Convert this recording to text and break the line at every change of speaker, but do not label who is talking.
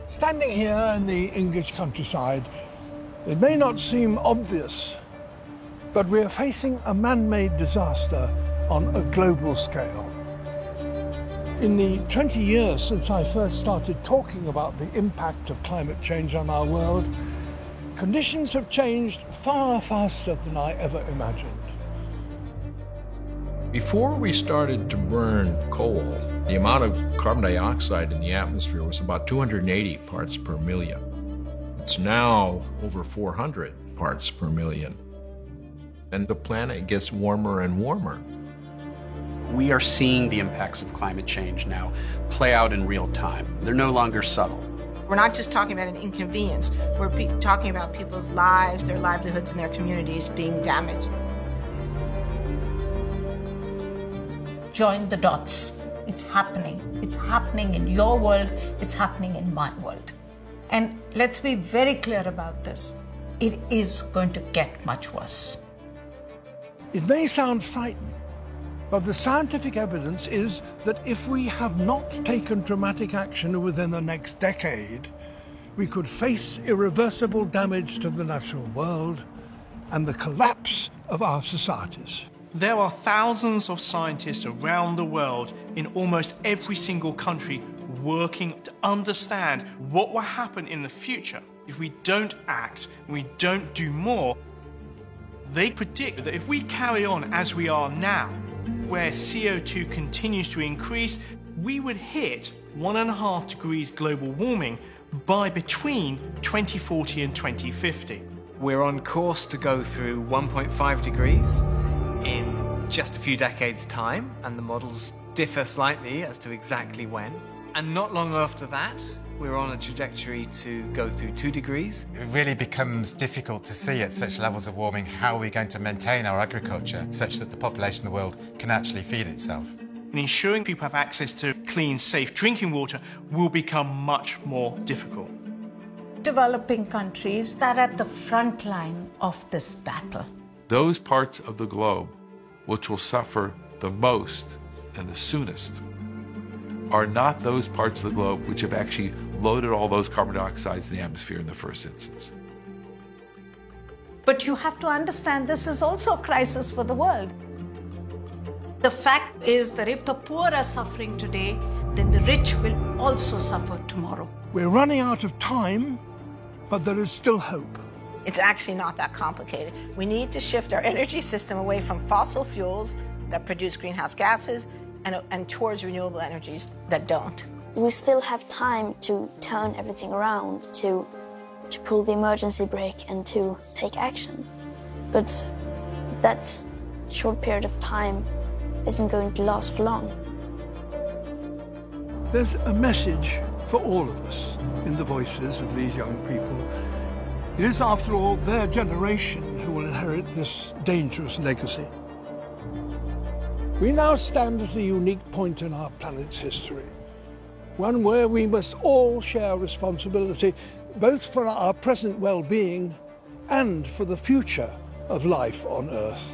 Standing here in the English countryside, it may not seem obvious, but we are facing a man-made disaster on a global scale. In the 20 years since I first started talking about the impact of climate change on our world, conditions have changed far faster than I ever imagined.
Before we started to burn coal, the amount of carbon dioxide in the atmosphere was about 280 parts per million. It's now over 400 parts per million. And the planet gets warmer and warmer.
We are seeing the impacts of climate change now play out in real time. They're no longer subtle.
We're not just talking about an inconvenience. We're talking about people's lives, their livelihoods, and their communities being damaged.
Join the dots. It's happening. It's happening in your world. It's happening in my world. And let's be very clear about this. It is going to get much worse.
It may sound frightening, but the scientific evidence is that if we have not taken dramatic action within the next decade, we could face irreversible damage to the natural world and the collapse of our societies.
There are thousands of scientists around the world in almost every single country working to understand what will happen in the future if we don't act and we don't do more. They predict that if we carry on as we are now, where CO2 continues to increase, we would hit 1.5 degrees global warming by between 2040 and 2050.
We're on course to go through 1.5 degrees in just a few decades' time, and the models differ slightly as to exactly when. And not long after that, we're on a trajectory to go through 2 degrees.
It really becomes difficult to see at such levels of warming how we're going to maintain our agriculture such that the population of the world can actually feed itself.
And ensuring people have access to clean, safe drinking water will become much more difficult.
Developing countries are at the front line of this battle.
Those parts of the globe which will suffer the most and the soonest are not those parts of the globe which have actually loaded all those carbon dioxides in the atmosphere in the first instance.
But you have to understand this is also a crisis for the world. The fact is that if the poor are suffering today, then the rich will also suffer tomorrow.
We're running out of time, but there is still hope.
It's actually not that complicated. We need to shift our energy system away from fossil fuels that produce greenhouse gases and towards renewable energies that don't.
We still have time to turn everything around, to pull the emergency brake and to take action. But that short period of time isn't going to last for long.
There's a message for all of us in the voices of these young people. It is, after all, their generation who will inherit this dangerous legacy. We now stand at a unique point in our planet's history, one where we must all share responsibility, both for our present well-being and for the future of life on Earth.